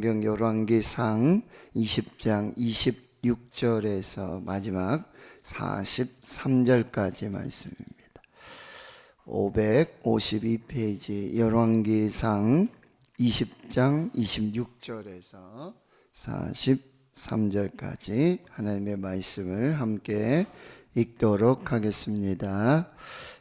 성경 열왕기상 20장 26절에서 마지막 43절까지 말씀입니다. 552페이지 열왕기상 20장 26절에서 43절까지 하나님의 말씀을 함께 읽도록 하겠습니다.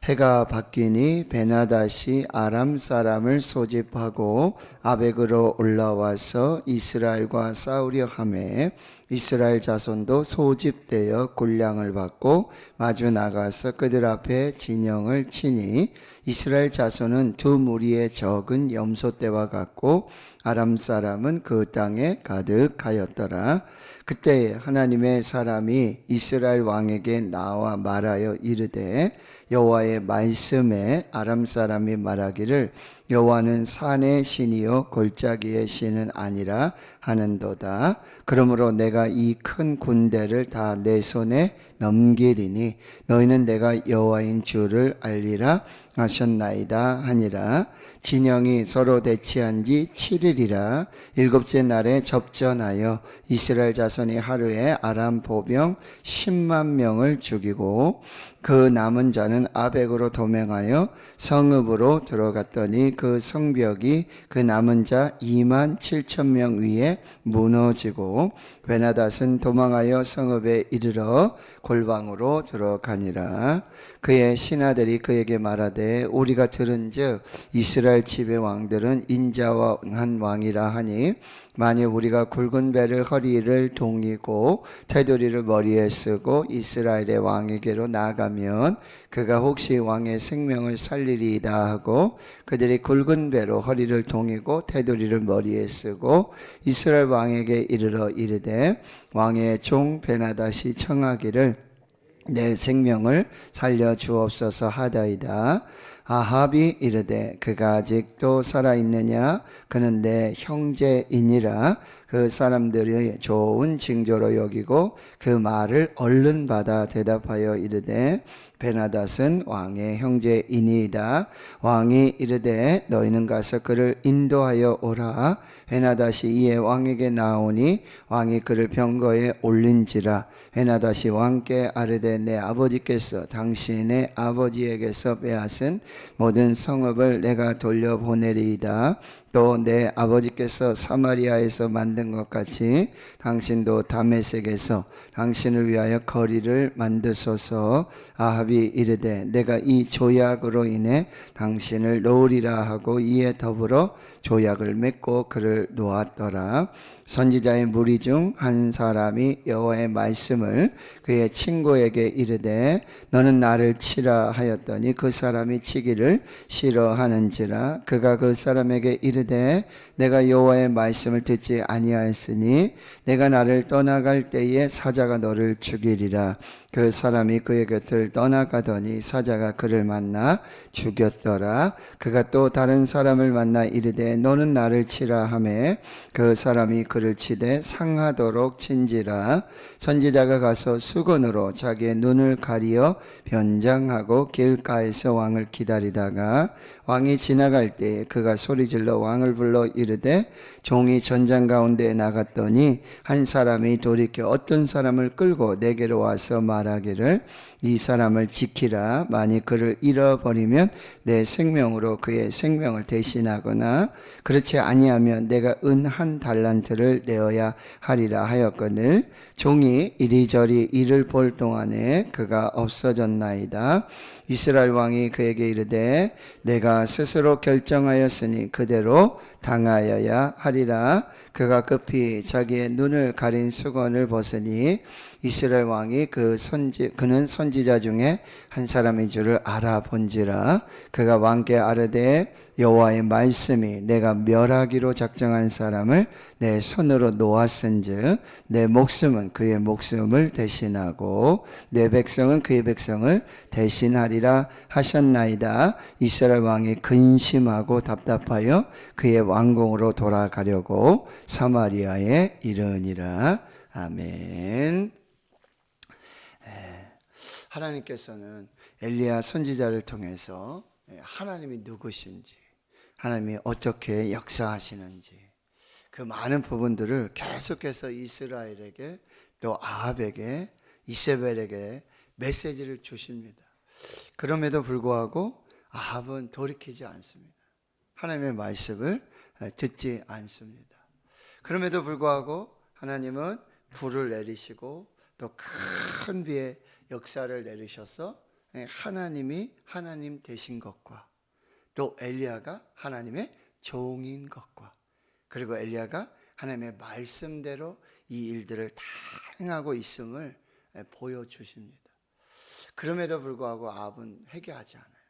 해가 바뀌니 베나닷이 아람 사람을 소집하고 아벡으로 올라와서 이스라엘과 싸우려 하매 이스라엘 자손도 소집되어 군량을 받고 마주 나가서 그들 앞에 진영을 치니 이스라엘 자손은 두 무리의 적은 염소떼와 같고 아람 사람은 그 땅에 가득하였더라. 그때 하나님의 사람이 이스라엘 왕에게 나와 말하여 이르되 여호와의 말씀에 아람 사람이 말하기를 여호와는 산의 신이요 골짜기의 신은 아니라 하는도다. 그러므로 내가 이 큰 군대를 다 내 손에 넘기리니 너희는 내가 여호와인 줄을 알리라 하셨나이다 하니라. 진영이 서로 대치한 지 7일이라 일곱째 날에 접전하여 이스라엘 자손이 하루에 아람 보병 10만 명을 죽이고 그 남은 자는 아벡으로 도망하여 성읍으로 들어갔더니 그 성벽이 그 남은 자 2만 7천 명 위에 무너지고 베나닷은 도망하여 성읍에 이르러 골방으로 들어가니라. 그의 신하들이 그에게 말하되 우리가 들은즉 이스라엘 집의 왕들은 인자한 왕이라 하니 만일 우리가 굵은 배를 허리를 동이고 테두리를 머리에 쓰고 이스라엘의 왕에게로 나가면 그가 혹시 왕의 생명을 살리리이다 하고 그들이 굵은 배로 허리를 동이고 테두리를 머리에 쓰고 이스라엘 왕에게 이르러 이르되 왕의 종 베나닷이 청하기를 내 생명을 살려 주옵소서 하다이다. 아합이 이르되 그가 아직도 살아있느냐? 그는 내 형제이니라. 그 사람들이 좋은 징조로 여기고 그 말을 얼른 받아 대답하여 이르되 베나닷은 왕의 형제이니이다. 왕이 이르되 너희는 가서 그를 인도하여 오라. 베나닷이 이에 왕에게 나오니 왕이 그를 병거에 올린지라. 베나닷이 왕께 아뢰되 내 아버지께서 당신의 아버지에게서 빼앗은 모든 성읍을 내가 돌려보내리이다. 또 내 아버지께서 사마리아에서 만든 것 같이 당신도 다메섹에서 당신을 위하여 거리를 만드소서. 아합이 이르되 내가 이 조약으로 인해 당신을 놓으리라 하고 이에 더불어 조약을 맺고 그를 놓았더라. 선지자의 무리 중 한 사람이 여호와의 말씀을 그의 친구에게 이르되 너는 나를 치라 하였더니 그 사람이 치기를 싫어하는지라. 그가 그 사람에게 이르되 내가 여호와의 말씀을 듣지 아니하였으니 내가 나를 떠나갈 때에 사자가 너를 죽이리라. 그 사람이 그의 곁을 떠나가더니 사자가 그를 만나 죽였더라. 그가 또 다른 사람을 만나 이르되 너는 나를 치라 하매 그 사람이 그를 치되 상하도록 친지라. 선지자가 가서 수건으로 자기의 눈을 가리어 변장하고 길가에서 왕을 기다리다가 왕이 지나갈 때 그가 소리질러 왕을 불러 이르되 종이 전장 가운데에 나갔더니 한 사람이 돌이켜 어떤 사람을 끌고 내게로 와서 말하기를 이 사람을 지키라. 만일 그를 잃어버리면 내 생명으로 그의 생명을 대신하거나 그렇지 아니하면 내가 은 1달란트를 내어야 하리라 하였거늘 종이 이리저리 이를 볼 동안에 그가 없어졌나이다. 이스라엘 왕이 그에게 이르되 내가 스스로 결정하였으니 그대로 당하여야 하리라. 그가 급히 자기의 눈을 가린 수건을 벗으니 이스라엘 왕이 그는 선지자 중에 한 사람인 줄을 알아본지라. 그가 왕께 아뢰되 여호와의 말씀이 내가 멸하기로 작정한 사람을 내 손으로 놓았은즉 내 목숨은 그의 목숨을 대신하고 내 백성은 그의 백성을 대신하리라 하셨나이다. 이스라엘 왕이 근심하고 답답하여 그의 왕궁으로 돌아가려고 사마리아에 이르니라. 아멘. 하나님께서는 엘리야 선지자를 통해서 하나님이 누구신지, 하나님이 어떻게 역사하시는지, 그 많은 부분들을 계속해서 이스라엘에게 또 아합에게 이세벨에게 메시지를 주십니다. 그럼에도 불구하고 아합은 돌이키지 않습니다. 하나님의 말씀을 듣지 않습니다. 그럼에도 불구하고 하나님은 불을 내리시고 또 큰 비의 역사를 내리셔서 하나님이 하나님 되신 것과 또 엘리야가 하나님의 종인 것과 그리고 엘리야가 하나님의 말씀대로 이 일들을 다 행하고 있음을 보여주십니다. 그럼에도 불구하고 아합은 회개하지 않아요.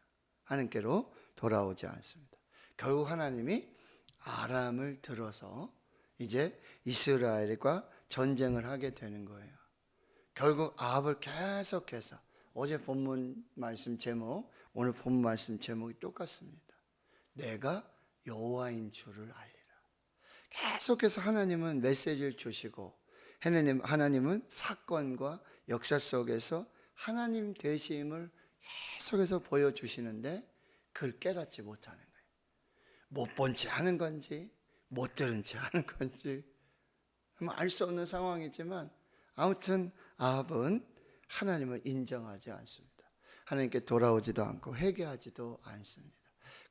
하나님께로 돌아오지 않습니다. 결국 하나님이 아람을 들어서 이제 이스라엘과 전쟁을 하게 되는 거예요. 결국 아합을 계속해서 어제 본문 말씀 제목, 오늘 본문 말씀 제목이 똑같습니다. 내가 여호와인 줄을 알리라. 계속해서 하나님은 메시지를 주시고 하나님은 사건과 역사 속에서 하나님 되심을 계속해서 보여주시는데 그걸 깨닫지 못하는 거예요. 못 본 채 하는 건지 못 들은 채 하는 건지 알 수 없는 상황이지만 아무튼 아합은 하나님을 인정하지 않습니다. 하나님께 돌아오지도 않고 회개하지도 않습니다.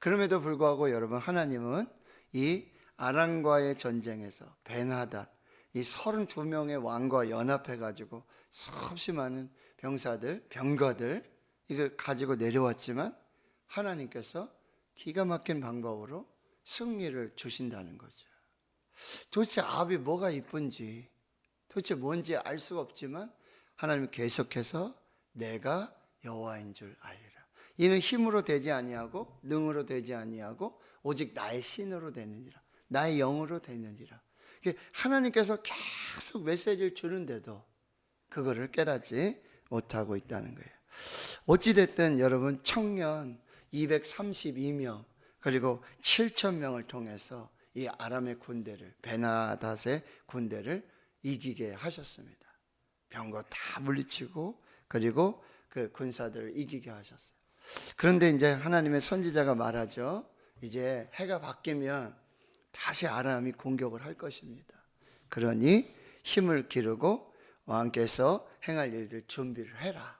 그럼에도 불구하고 여러분, 하나님은 이 아람과의 전쟁에서 벤하닷 이 32명의 왕과 연합해가지고 수없이 많은 병거들 이걸 가지고 내려왔지만 하나님께서 기가 막힌 방법으로 승리를 주신다는 거죠. 도대체 아합이 뭐가 이쁜지 도대체 뭔지 알 수가 없지만 하나님이 계속해서 내가 여호와인 줄 알리라. 이는 힘으로 되지 아니하고 능으로 되지 아니하고 오직 나의 신으로 되느니라. 나의 영으로 되느니라. 하나님께서 계속 메시지를 주는데도 그거를 깨닫지 못하고 있다는 거예요. 어찌됐든 여러분, 청년 232명 그리고 7,000명을 통해서 이 아람의 군대를, 베나닷의 군대를 이기게 하셨습니다. 병거 다 물리치고 그리고 그 군사들을 이기게 하셨어요. 그런데 이제 하나님의 선지자가 말하죠. 이제 해가 바뀌면 다시 아람이 공격을 할 것입니다. 그러니 힘을 기르고 왕께서 행할 일들 준비를 해라.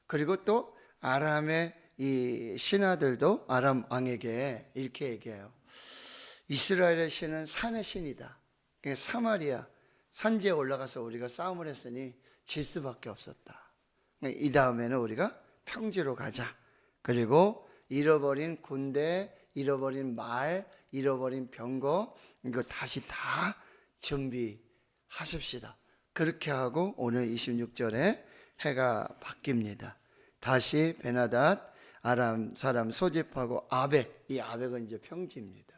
그리고 또 아람의 이 신하들도 아람 왕에게 이렇게 얘기해요. 이스라엘의 신은 산의 신이다. 사마리아 산지에 올라가서 우리가 싸움을 했으니 질 수밖에 없었다. 이 다음에는 우리가 평지로 가자. 그리고 잃어버린 군대, 잃어버린 말, 잃어버린 병거 이거 다시 다 준비하십시다. 그렇게 하고 오늘 26절에 해가 바뀝니다. 다시 베나닷 아람 사람 소집하고 아벡, 이 아벡은 이제 평지입니다.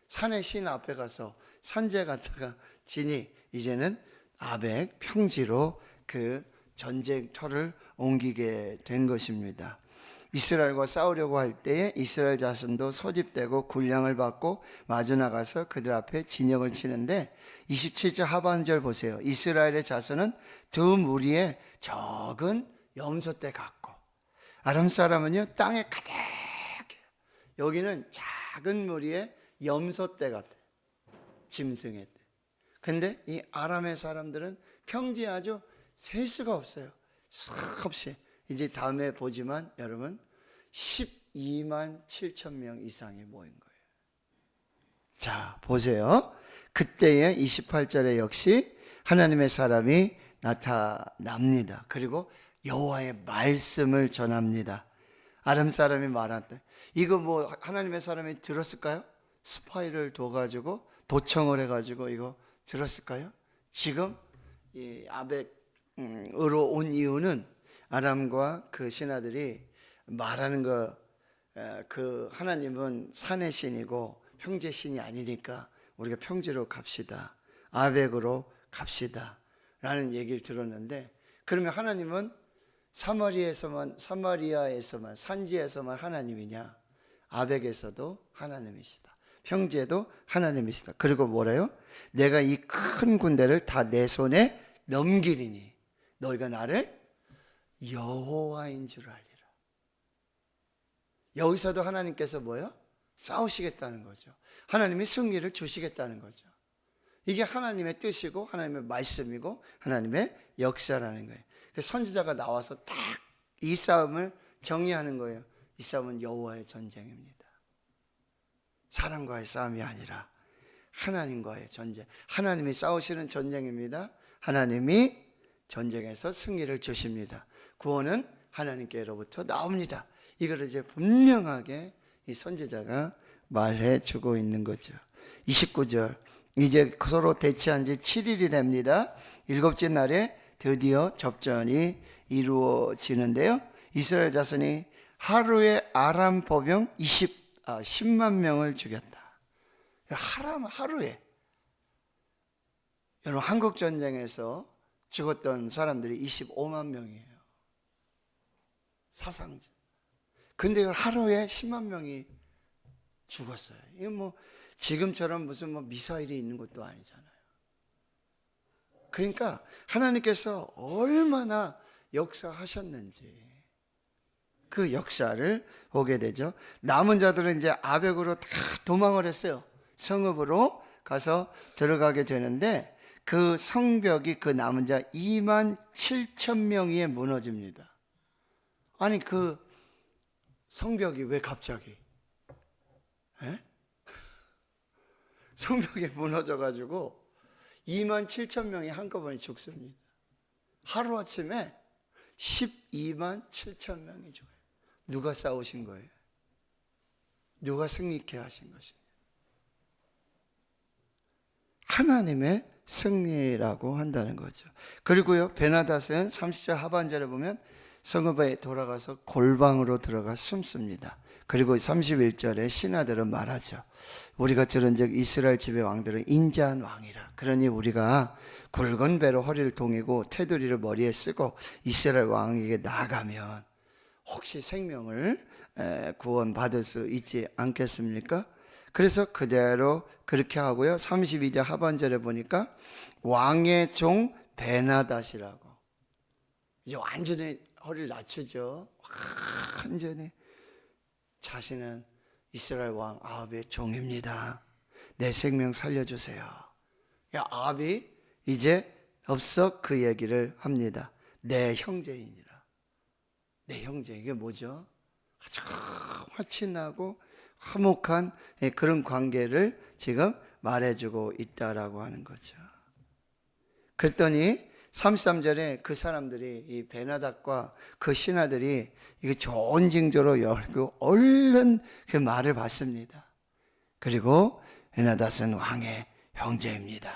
산의 신 앞에 가서 산재 갔다가 지니 이제는 아벡 평지로 그 전쟁터를 옮기게 된 것입니다. 이스라엘과 싸우려고 할 때에 이스라엘 자손도 소집되고 군량을 받고 마주 나가서 그들 앞에 진영을 치는데 27절 하반절 보세요. 이스라엘의 자손은 두 무리의 적은 염소떼 같고 아람 사람은요 땅에 가득해요. 여기는 작은 무리의 염소떼 같아요. 짐승의 떼. 근데 이 아람의 사람들은 평지에 아주 셀 수가 없어요. 수없이. 이제 다음에 보지만 여러분 12만 7천 명 이상이 모인 거예요. 자 보세요. 그때의 28절에 역시 하나님의 사람이 나타납니다. 그리고 여호와의 말씀을 전합니다. 아람 사람이 말한대. 이거 뭐 하나님의 사람이 들었을까요? 스파이를 둬가지고 도청을 해가지고 이거 들었을까요? 지금 이 아벡으로 온 이유는 아람과 그 신하들이 말하는 거, 그 하나님은 산의 신이고 평지의 신이 아니니까 우리가 평지로 갑시다. 아벡으로 갑시다. 라는 얘기를 들었는데, 그러면 하나님은 사마리아에서만 산지에서만 하나님이냐? 아벡에서도 하나님이시다. 평지에도 하나님이시다. 그리고 뭐래요? 내가 이 큰 군대를 다 내 손에 넘기리니 너희가 나를 여호와인 줄 알리라. 여기서도 하나님께서 뭐요? 싸우시겠다는 거죠. 하나님이 승리를 주시겠다는 거죠. 이게 하나님의 뜻이고 하나님의 말씀이고 하나님의 역사라는 거예요. 그래서 선지자가 나와서 딱 이 싸움을 정리하는 거예요. 이 싸움은 여호와의 전쟁입니다. 사람과의 싸움이 아니라 하나님과의 전쟁. 하나님이 싸우시는 전쟁입니다. 하나님이 전쟁에서 승리를 주십니다. 구원은 하나님께로부터 나옵니다. 이거를 이제 분명하게 이 선지자가 말해 주고 있는 거죠. 29절. 이제 서로 대치한 지 7일이 됩니다. 일곱째 날에 드디어 접전이 이루어지는데요. 이스라엘 자손이 하루에 아람 보병 10만 명을 죽였다. 하루에. 여러분, 한국 전쟁에서 죽었던 사람들이 25만 명이에요. 사상자. 근데 하루에 10만 명이 죽었어요. 이거 뭐 지금처럼 무슨 뭐 미사일이 있는 것도 아니잖아요. 그러니까 하나님께서 얼마나 역사하셨는지 그 역사를 보게 되죠. 남은 자들은 이제 아벡으로 다 도망을 했어요. 성읍으로 가서 들어가게 되는데 그 성벽이 그 남은 자 2만 7천 명이 무너집니다. 아니 그 성벽이 왜 갑자기 성벽이 무너져가지고 2만 7천 명이 한꺼번에 죽습니다. 하루아침에 12만 7천 명이 죽어요. 누가 싸우신 거예요? 누가 승리케 하신 것입니다. 하나님의 승리라고 한다는 거죠. 그리고요, 베나닷은 30절 하반절에 보면 성읍에 돌아가서 골방으로 들어가 숨습니다. 그리고 31절에 신하들은 말하죠. 우리가 들은즉 이스라엘 집의 왕들은 인자한 왕이라. 그러니 우리가 굵은 배로 허리를 동이고 테두리를 머리에 쓰고 이스라엘 왕에게 나아가면 혹시 생명을 구원받을 수 있지 않겠습니까? 그래서 그대로 그렇게 하고요. 32절 하반절에 보니까 왕의 종 베나닷이라고 이제 완전히 허리를 낮추죠. 완전히 자신은 이스라엘 왕 아합의 종입니다. 내 생명 살려주세요. 아합이 이제 없어 그 얘기를 합니다. 내 형제이니라. 내 형제, 이게 뭐죠? 아주 화친하고 화목한 그런 관계를 지금 말해주고 있다라고 하는 거죠. 그랬더니 33절에 그 사람들이 이 베나닷과 그 신하들이 이거 좋은 징조로 열고 얼른 그 말을 받습니다. 그리고 베나닷은 왕의 형제입니다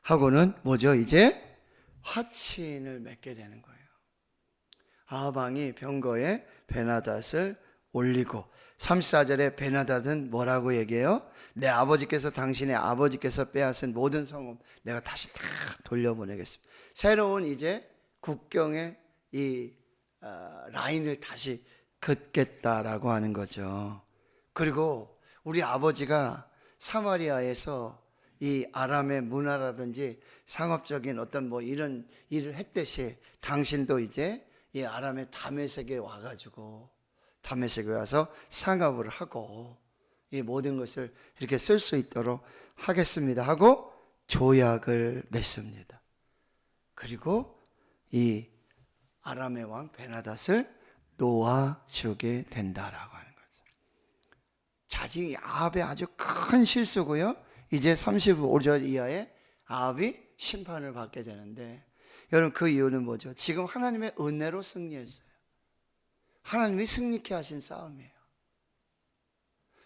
하고는 뭐죠? 이제 화친을 맺게 되는 거예요. 아합 왕이 병거에 베나닷을 올리고 34절에 베나닷은 뭐라고 얘기해요? 내 아버지께서 당신의 아버지께서 빼앗은 모든 성읍 내가 다시 다 돌려보내겠습니다. 새로운 이제 국경의 이 라인을 다시 긋겠다라고 하는 거죠. 그리고 우리 아버지가 사마리아에서 이 아람의 문화라든지 상업적인 어떤 뭐 이런 일을 했듯이 당신도 이제 이 아람의 다메섹에 와가지고 다메섹에 와서 상업을 하고 이 모든 것을 이렇게 쓸 수 있도록 하겠습니다 하고 조약을 맺습니다. 그리고 이 아람의 왕 베나닷을 놓아주게 된다라고 하는 거죠. 자지 아합의 아주 큰 실수고요. 이제 35절 이하에 아합이 심판을 받게 되는데 여러분 그 이유는 뭐죠? 지금 하나님의 은혜로 승리했어요. 하나님이 승리케 하신 싸움이에요.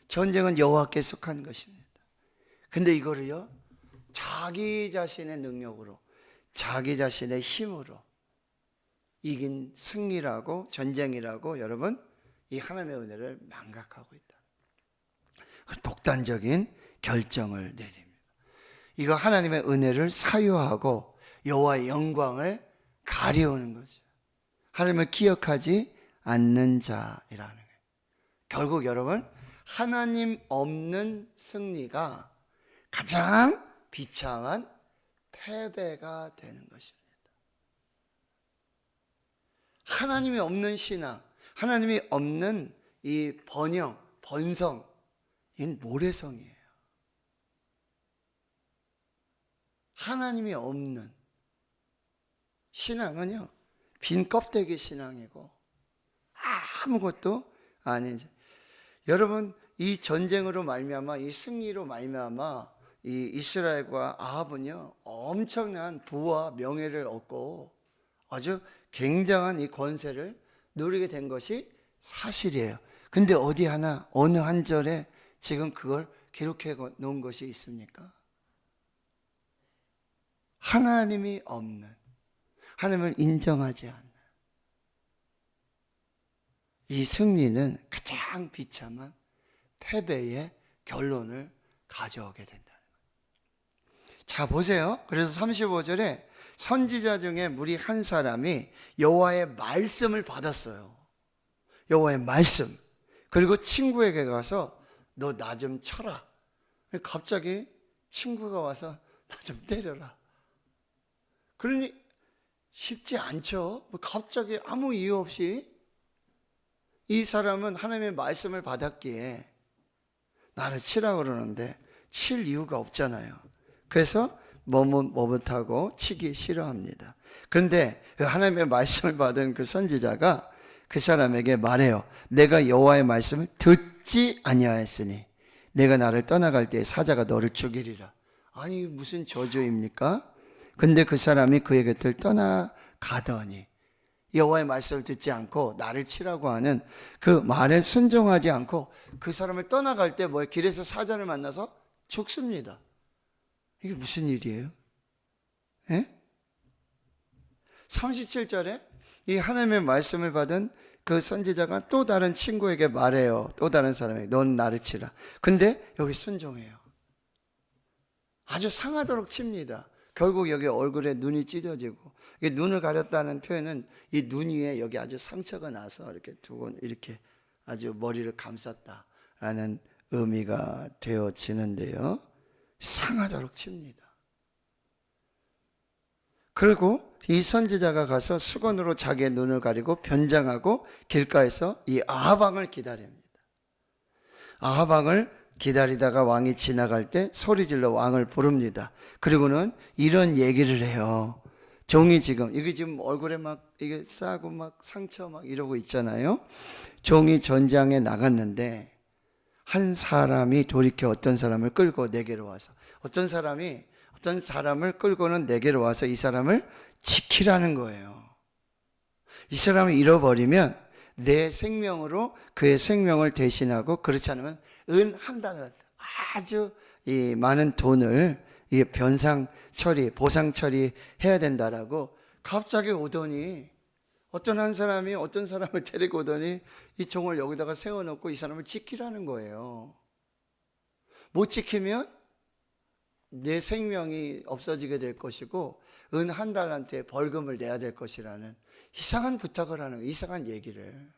전쟁은 여호와께 속한 것입니다. 근데 이거를요 자기 자신의 능력으로 자기 자신의 힘으로 이긴 승리라고 전쟁이라고 여러분 이 하나님의 은혜를 망각하고 있다. 독단적인 결정을 내립니다. 이거 하나님의 은혜를 사유하고 여호와의 영광을 가리우는 거죠. 하나님을 기억하지 않는 자이라는 거예요. 결국 여러분 하나님 없는 승리가 가장 비참한 패배가 되는 것입니다. 하나님이 없는 신앙, 하나님이 없는 이 번영, 번성, 이건 모래성이에요. 하나님이 없는 신앙은요, 빈 껍데기 신앙이고 아무것도 아니죠. 여러분, 이 전쟁으로 말미암아, 이 승리로 말미암아 이 이스라엘과 아합은요, 엄청난 부와 명예를 얻고 아주 굉장한 이 권세를 누리게 된 것이 사실이에요. 근데 어디 하나 어느 한 절에 지금 그걸 기록해 놓은 것이 있습니까? 하나님이 없는, 하나님을 인정하지 않는 이 승리는 가장 비참한 패배의 결론을 가져오게 된다는 거예요. 자, 보세요. 그래서 35절에 선지자 중에 무리 한 사람이 여호와의 말씀을 받았어요. 여호와의 말씀. 그리고 친구에게 가서 너 나 좀 쳐라. 갑자기 친구가 와서 나 좀 때려라. 그러니 쉽지 않죠. 갑자기 아무 이유 없이 이 사람은 하나님의 말씀을 받았기에 나를 치라 그러는데 칠 이유가 없잖아요. 그래서 머뭇머뭇하고 치기 싫어합니다. 그런데 하나님의 말씀을 받은 그 선지자가 그 사람에게 말해요. 내가 여호와의 말씀을 듣지 아니하였으니 내가 나를 떠나갈 때 사자가 너를 죽이리라. 아니, 무슨 저주입니까? 근데 그 사람이 그의 곁을 떠나가더니 여호와의 말씀을 듣지 않고 나를 치라고 하는 그 말에 순종하지 않고 그 사람을 떠나갈 때 길에서 사자를 만나서 죽습니다. 이게 무슨 일이에요? 예? 37절에 이 하나님의 말씀을 받은 그 선지자가 또 다른 친구에게 말해요. 또 다른 사람에게 넌 나를 치라. 근데 여기 순종해요. 아주 상하도록 칩니다. 결국 여기 얼굴에 눈이 찢어지고, 눈을 가렸다는 표현은 이 눈 위에 여기 아주 상처가 나서 이렇게 두고 이렇게 아주 머리를 감쌌다라는 의미가 되어지는데요. 상하도록 칩니다. 그리고 이 선지자가 가서 수건으로 자기의 눈을 가리고 변장하고 길가에서 이 아합 왕을 기다립니다. 아합 왕을 기다리다가 왕이 지나갈 때 소리질러 왕을 부릅니다. 그리고는 이런 얘기를 해요. 종이 이게 지금 얼굴에 막 이게 싸고 막 상처 막 이러고 있잖아요. 종이 전장에 나갔는데 한 사람이 돌이켜 어떤 사람을 끌고 내게로 와서 어떤 사람을 끌고는 내게로 와서 이 사람을 지키라는 거예요. 이 사람을 잃어버리면 내 생명으로 그의 생명을 대신하고, 그렇지 않으면 은 한 달러, 아주 이 많은 돈을 이 변상 처리, 보상 처리해야 된다라고 갑자기 오더니 어떤 한 사람이 어떤 사람을 데리고 오더니 이 종을 여기다가 세워놓고 이 사람을 지키라는 거예요. 못 지키면 내 생명이 없어지게 될 것이고 은 한 달한테 벌금을 내야 될 것이라는 이상한 부탁을 하는 거예요. 이상한 얘기를.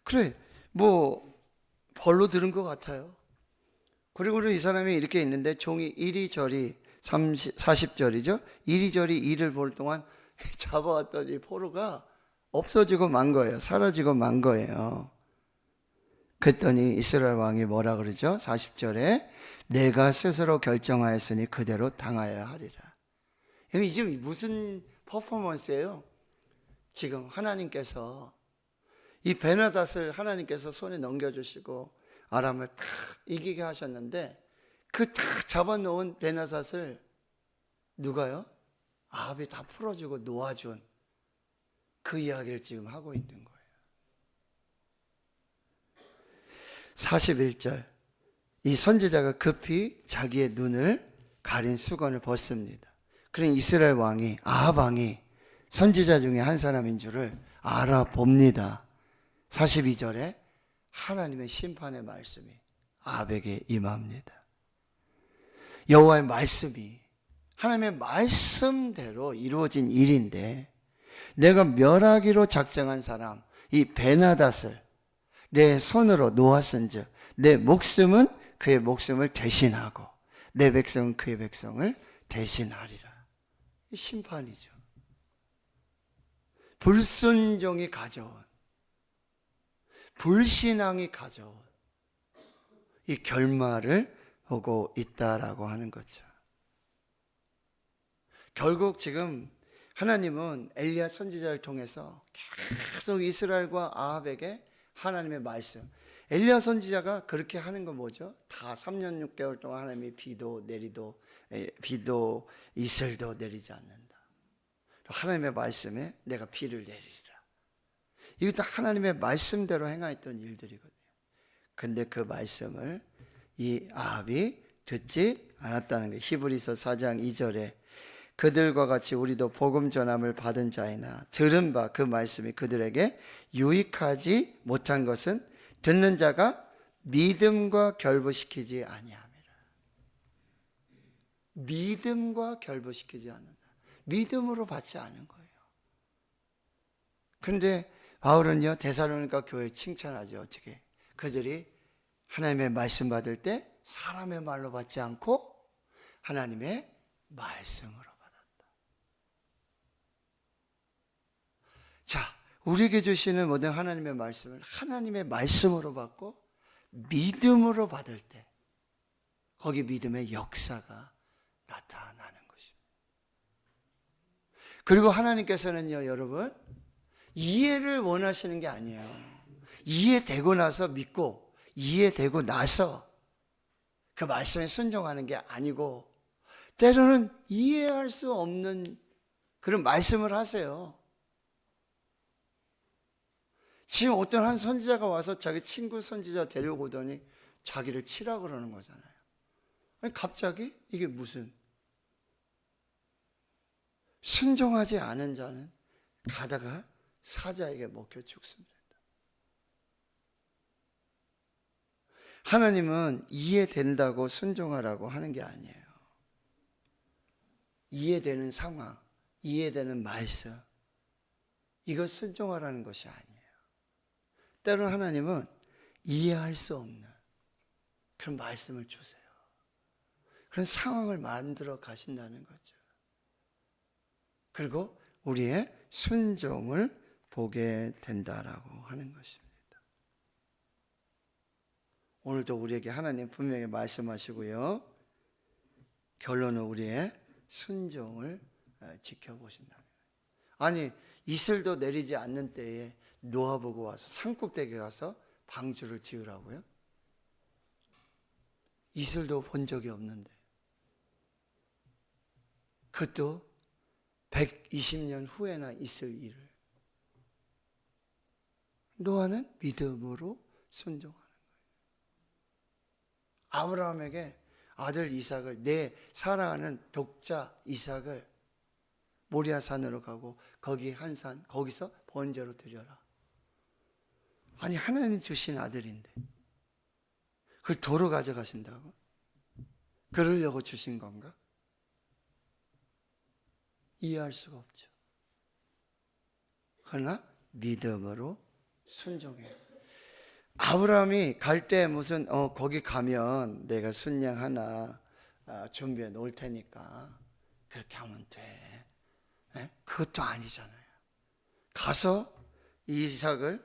그래, 벌로 들은 것 같아요. 그리고는 이 사람이 이렇게 있는데 종이 이리저리 40절이죠. 이리저리 일을 볼 동안 잡아왔더니 포로가 없어지고 만 거예요. 사라지고 만 거예요. 그랬더니 이스라엘 왕이 뭐라 그러죠? 40절에 내가 스스로 결정하였으니 그대로 당하여야 하리라. 여기 지금 무슨 퍼포먼스예요? 지금 하나님께서 이 베나닷을 하나님께서 손에 넘겨주시고 아람을 탁 이기게 하셨는데 그 탁 잡아놓은 베나닷을 누가요? 아합이 다 풀어주고 놓아준 그 이야기를 지금 하고 있는 거예요. 41절, 이 선지자가 급히 자기의 눈을 가린 수건을 벗습니다. 그러니 이스라엘 왕이, 아합 왕이 선지자 중에 한 사람인 줄을 알아봅니다. 42절에 하나님의 심판의 말씀이 아합에게 임합니다. 여호와의 말씀이 하나님의 말씀대로 이루어진 일인데 내가 멸하기로 작정한 사람 이 베나닷을 내 손으로 놓았은즉 내 목숨은 그의 목숨을 대신하고 내 백성은 그의 백성을 대신하리라. 이 심판이죠. 불순종이 가져온, 불신앙이 가져온 이 결말을 보고 있다라고 하는 거죠. 결국 지금 하나님은 엘리야 선지자를 통해서 계속 이스라엘과 아합에게 하나님의 말씀, 엘리야 선지자가 그렇게 하는 건 뭐죠? 다 3년 6개월 동안 하나님이 비도 이슬도 내리지 않는다. 하나님의 말씀에 내가 비를 내리리라. 이것도 하나님의 말씀대로 행하였던 일들이거든요. 근데 그 말씀을 이 아합이 듣지 않았다는 거예요. 히브리서 4장 2절에 그들과 같이 우리도 복음 전함을 받은 자이나 들은 바 그 말씀이 그들에게 유익하지 못한 것은 듣는 자가 믿음과 결부시키지 아니함이라. 믿음과 결부시키지 않는다. 믿음으로 받지 않은 거예요. 그런데 바울은요, 데살로니가 교회 칭찬하죠. 어떻게? 그들이 하나님의 말씀 받을 때 사람의 말로 받지 않고 하나님의 말씀으로 받았다. 자, 우리에게 주시는 모든 하나님의 말씀을 하나님의 말씀으로 받고 믿음으로 받을 때 거기 믿음의 역사가 나타나는 것입니다. 그리고 하나님께서는요, 여러분, 이해를 원하시는 게 아니에요. 이해되고 나서 믿고 이해되고 나서 그 말씀에 순종하는 게 아니고 때로는 이해할 수 없는 그런 말씀을 하세요. 지금 어떤 한 선지자가 와서 자기 친구 선지자 데려오더니 자기를 치라 그러는 거잖아요. 아니, 갑자기 이게 무슨 순종하지 않은 자는 가다가 사자에게 먹혀 죽습니다. 하나님은 이해된다고 순종하라고 하는 게 아니에요. 이해되는 상황, 이해되는 말씀, 이것 순종하라는 것이 아니에요. 때로는 하나님은 이해할 수 없는 그런 말씀을 주세요. 그런 상황을 만들어 가신다는 거죠. 그리고 우리의 순종을 보게 된다라고 하는 것입니다. 오늘도 우리에게 하나님 분명히 말씀하시고요. 결론은 우리의 순종을 지켜보신다는 거예요. 아니, 이슬도 내리지 않는 때에 노아 보고 와서 산꼭대기에 가서 방주를 지으라고요? 이슬도 본 적이 없는데. 그것도 120년 후에나 있을 일을. 노아는 믿음으로 순종하는 거예요. 아브라함에게 아들 이삭을, 내 사랑하는 독자 이삭을 모리아산으로 가고 거기 한 산, 거기서 번제로 드려라. 아니, 하나님이 주신 아들인데 그걸 도로 가져가신다고? 그러려고 주신 건가? 이해할 수가 없죠. 그러나 믿음으로 순종해요. 아브라함이 갈 때 무슨 거기 가면 내가 순양 하나 준비해 놓을 테니까 그렇게 하면 돼. 네? 그것도 아니잖아요. 가서 이삭을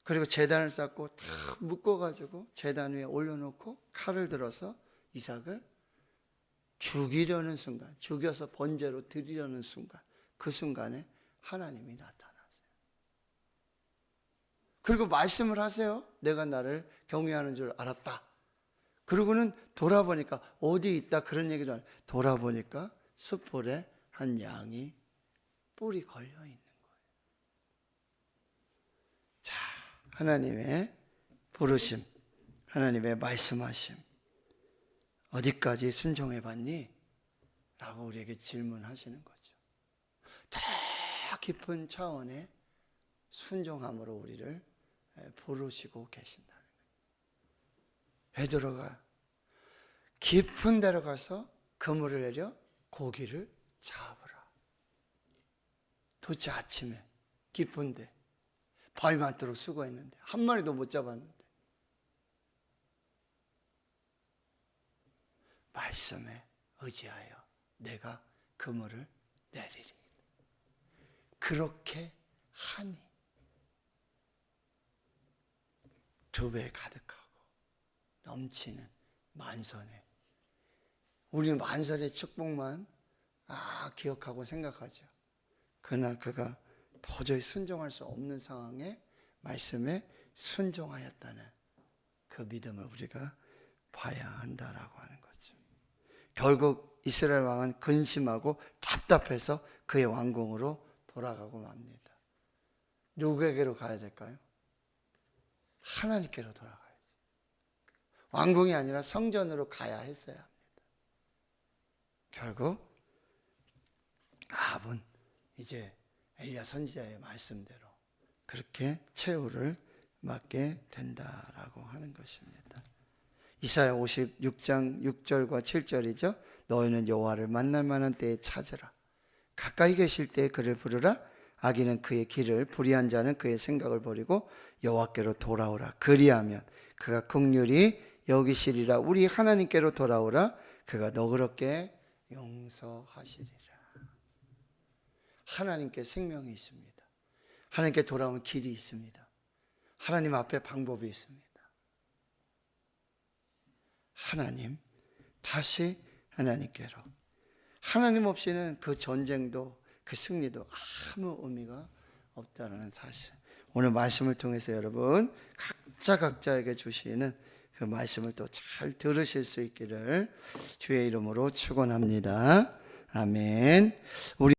그리고 제단을 쌓고 다 묶어가지고 제단 위에 올려놓고 칼을 들어서 이삭을 죽이려는 순간, 죽여서 번제로 드리려는 순간, 그 순간에 하나님이 나타나세요. 그리고 말씀을 하세요. 내가 나를 경외하는 줄 알았다. 그러고는 돌아보니까 어디 있다 그런 얘기도 안 해요. 돌아보니까 숯불에 한 양이 뿔이 걸려 있는 거예요. 자, 하나님의 부르심, 하나님의 말씀하심, 어디까지 순종해 봤니? 라고 우리에게 질문하시는 거죠. 더 깊은 차원의 순종함으로 우리를 부르시고 계신다는 거예요. 베드로가 깊은 데로 가서 그물을 내려 고기를 잡으라. 도대체 아침에 깊은데 밤이 많도록 수고했는데 한 마리도 못 잡았는데 말씀에 의지하여 내가 그물을 내리리. 그렇게 하니 2배 가득하고 넘치는 만선의, 우리는 만선의 축복만 기억하고 생각하죠. 그러나 그가 도저히 순종할 수 없는 상황에 말씀에 순종하였다는 그 믿음을 우리가 봐야 한다라고 하는 거죠. 결국 이스라엘 왕은 근심하고 답답해서 그의 왕궁으로 돌아가고 맙니다. 누구에게로 가야 될까요? 하나님께로 돌아가야죠. 왕궁이 아니라 성전으로 가야 했어야 합니다. 결국 아합은 이제 엘리야 선지자의 말씀대로 그렇게 최후를 맞게 된다라고 하는 것입니다. 이사야 56장 6절과 7절이죠. 너희는 여호와를 만날 만한 때에 찾으라. 가까이 계실 때에 그를 부르라. 악인은 그의 길을, 불의한 자는 그의 생각을 버리고 여호와께로 돌아오라. 그리하면 그가 긍휼히 여기시리라. 우리 하나님께로 돌아오라. 그가 너그럽게 용서하시리라. 하나님께 생명이 있습니다. 하나님께 돌아오는 길이 있습니다. 하나님 앞에 방법이 있습니다. 하나님, 다시 하나님께로. 하나님 없이는 그 전쟁도 그 승리도 아무 의미가 없다는 사실, 오늘 말씀을 통해서 여러분 각자에게 주시는 그 말씀을 또 잘 들으실 수 있기를 주의 이름으로 축원합니다. 아멘. 우리